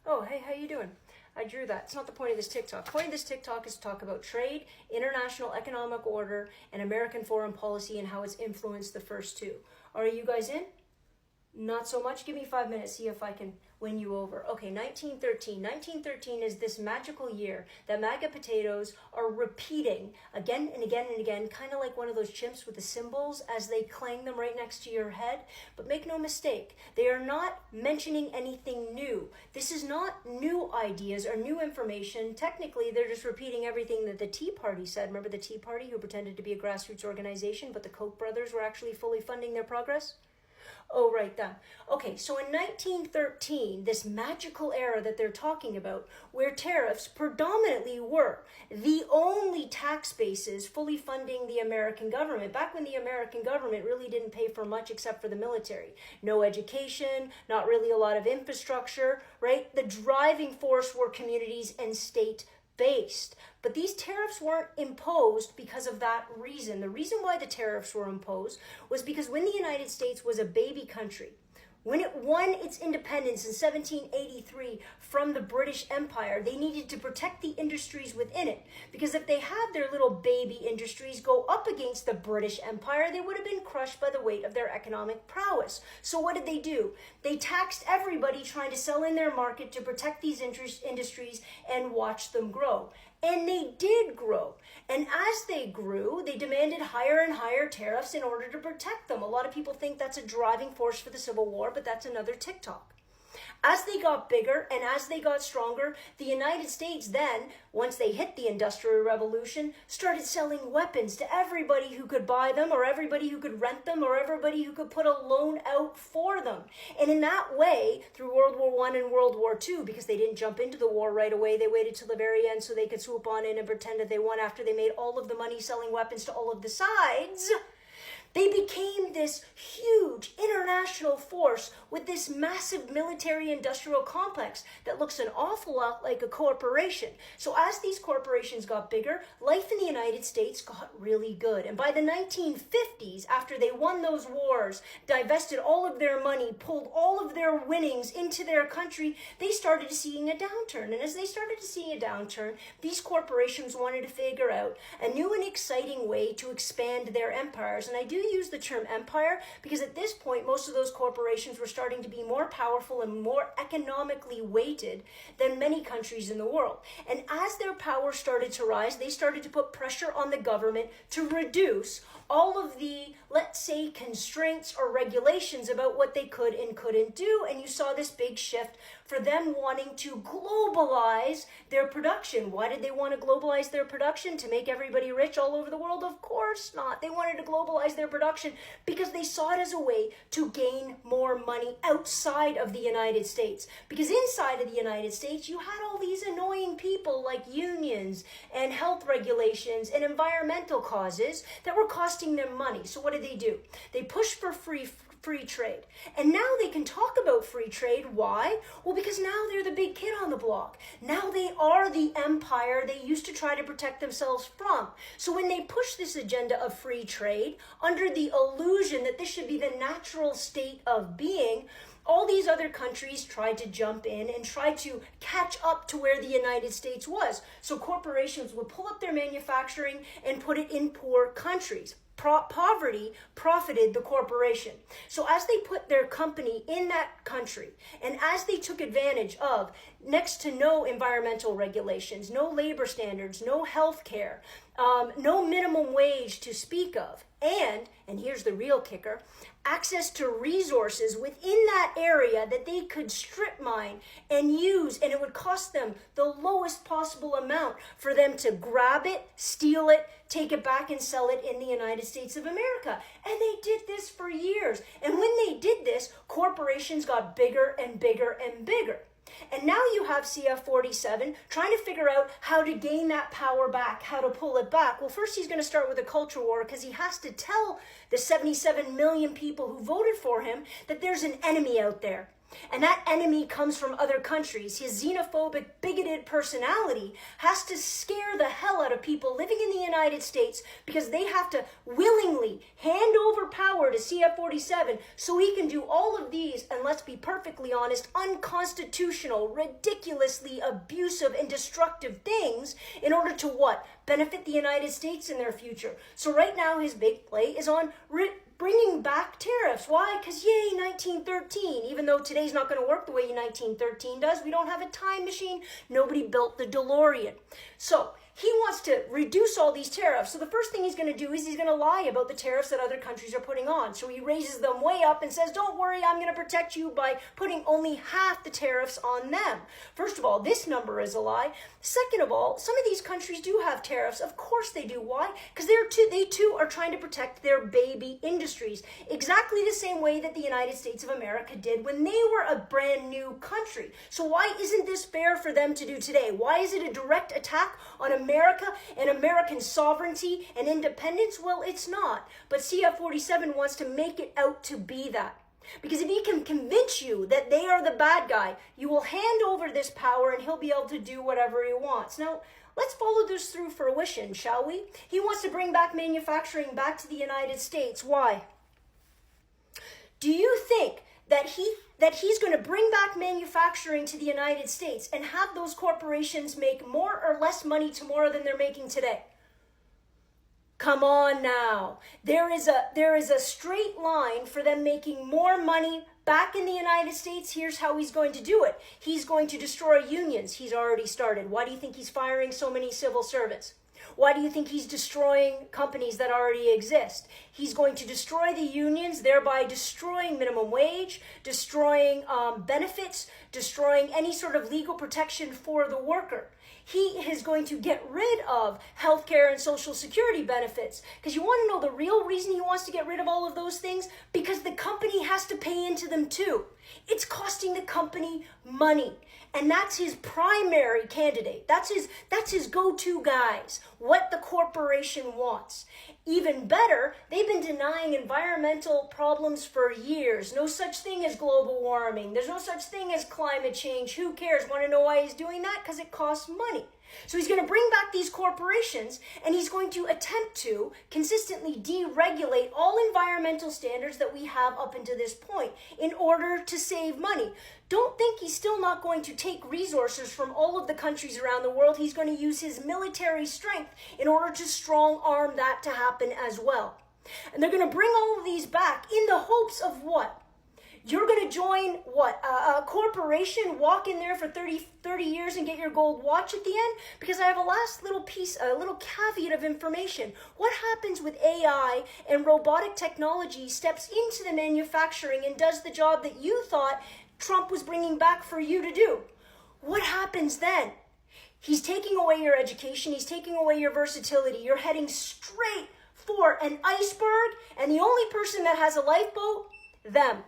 Oh, hey, how you doing? I drew that. It's not the point of this TikTok. The point of this TikTok is to talk about trade, international economic order, and American foreign policy and how it's influenced the first two. Are you guys in? Not so much. Give me 5 minutes, see if I can win you over. Okay, 1913. 1913 is this magical year that MAGA potatoes are repeating again and again and again, kind of like one of those chimps with the cymbals as they clang them right next to your head. But make no mistake, they are not mentioning anything new. This is not new ideas or new information. Technically, they're just repeating everything that the Tea Party said. Remember the Tea Party, who pretended to be a grassroots organization, but the Koch brothers were actually fully funding their progress? Oh, right, that. Okay, so in 1913, this magical era that they're talking about, where tariffs predominantly were the only tax bases fully funding the American government, back when the American government really didn't pay for much except for the military. No education, not really a lot of infrastructure, right? The driving force were communities and state-based. But these tariffs weren't imposed because of that reason. The reason why the tariffs were imposed was because when the United States was a baby country, when it won its independence in 1783 from the British Empire, they needed to protect the industries within it. Because if they had their little baby industries go up against the British Empire, they would have been crushed by the weight of their economic prowess. So what did they do? They taxed everybody trying to sell in their market to protect these industries and watch them grow. And they did grow. And as they grew, they demanded higher and higher tariffs in order to protect them. A lot of people think that's a driving force for the Civil War, but that's another TikTok. As they got bigger and as they got stronger, the United States then, once they hit the Industrial Revolution, started selling weapons to everybody who could buy them or everybody who could rent them or everybody who could put a loan out for them. And in that way, through World War I and World War II, because they didn't jump into the war right away, they waited till the very end so they could swoop on in and pretend that they won after they made all of the money selling weapons to all of the sides. They became this huge international force with this massive military-industrial complex that looks an awful lot like a corporation. So as these corporations got bigger, life in the United States got really good. And by the 1950s, after they won those wars, divested all of their money, pulled all of their winnings into their country, they started seeing a downturn. And as they started to see a downturn, these corporations wanted to figure out a new and exciting way to expand their empires. And I do use the term empire because at this point most of those corporations were starting to be more powerful and more economically weighted than many countries in the world. And as their power started to rise, they started to put pressure on the government to reduce all of the, let's say, constraints or regulations about what they could and couldn't do. And you saw this big shift for them wanting to globalize their production. Why did they want to globalize their production? To make everybody rich all over the world? Of course not. They wanted to globalize their production because they saw it as a way to gain more money outside of the United States. Because inside of the United States, you had all these annoying people like unions and health regulations and environmental causes that were costing them money. So what did they do? They pushed for free trade. And now they can talk about free trade. Why? Well, because now they're the big kid on the block. Now they are the empire they used to try to protect themselves from. So when they push this agenda of free trade under the illusion that this should be the natural state of being, all these other countries tried to jump in and try to catch up to where the United States was. So corporations would pull up their manufacturing and put it in poor countries. Poverty profited the corporation. So as they put their company in that country, and as they took advantage of next to no environmental regulations, no labor standards, no health care, no minimum wage to speak of, and here's the real kicker, access to resources within that area that they could strip mine and use, and it would cost them the lowest possible amount for them to grab it, steal it, take it back and sell it in the United States of America. And they did this for years. And when they did this, corporations got bigger and bigger and bigger. And now you have CF47 trying to figure out how to gain that power back, how to pull it back. Well, first he's going to start with a culture war because he has to tell the 77 million people who voted for him that there's an enemy out there. And that enemy comes from other countries. His xenophobic, bigoted personality has to scare the hell out of people living in the United States because they have to willingly hand over power to CF47 so he can do all of these, and let's be perfectly honest, unconstitutional, ridiculously abusive and destructive things in order to what? Benefit the United States in their future. So right now his big play is on bringing back tariffs. Why? Because yay, 1913. Even though today's not going to work the way 1913 does. We don't have a time machine. Nobody built the DeLorean. So he wants to reduce all these tariffs. So the first thing he's going to do is he's going to lie about the tariffs that other countries are putting on. So he raises them way up and says, don't worry, I'm going to protect you by putting only half the tariffs on them. First of all, this number is a lie. Second of all, some of these countries do have tariffs. Of course they do. Why? Because they too are trying to protect their baby industries. Exactly the same way that the United States of America did when they were a brand new country. So why isn't this fair for them to do today? Why is it a direct attack on America and American sovereignty and independence? Well, it's not. But CF47 wants to make it out to be that. Because if he can convince you that they are the bad guy, you will hand over this power and he'll be able to do whatever he wants. Now, let's follow this through fruition, shall we? He wants to bring back manufacturing back to the United States. Why? Do you think that he's going to bring back manufacturing to the United States and have those corporations make more or less money tomorrow than they're making today? Come on now. There is a straight line for them making more money back in the United States. Here's how he's going to do it. He's going to destroy unions. He's already started. Why do you think he's firing so many civil servants? Why do you think he's destroying companies that already exist? He's going to destroy the unions, thereby destroying minimum wage, destroying benefits, destroying any sort of legal protection for the worker. He is going to get rid of healthcare and social security benefits. Because you want to know the real reason he wants to get rid of all of those things? Because the company has to pay into them too. It's costing the company money. And that's his primary candidate. That's his go-to guys. What the corporation wants. Even better, they've been denying environmental problems for years. No such thing as global warming. There's no such thing as climate change. Who cares? Want to know why he's doing that? Because it costs money. So he's going to bring back these corporations and he's going to attempt to consistently deregulate all environmental standards that we have up until this point in order to save money. Don't think he's still not going to take resources from all of the countries around the world. He's going to use his military strength in order to strong arm that to happen as well. And they're going to bring all of these back in the hopes of what? You're going to join what? A corporation, walk in there for 30 years and get your gold watch at the end? Because I have a last little piece, a little caveat of information. What happens with AI and robotic technology steps into the manufacturing and does the job that you thought Trump was bringing back for you to do? What happens then? He's taking away your education. He's taking away your versatility. You're heading straight for an iceberg, and the only person that has a lifeboat, them.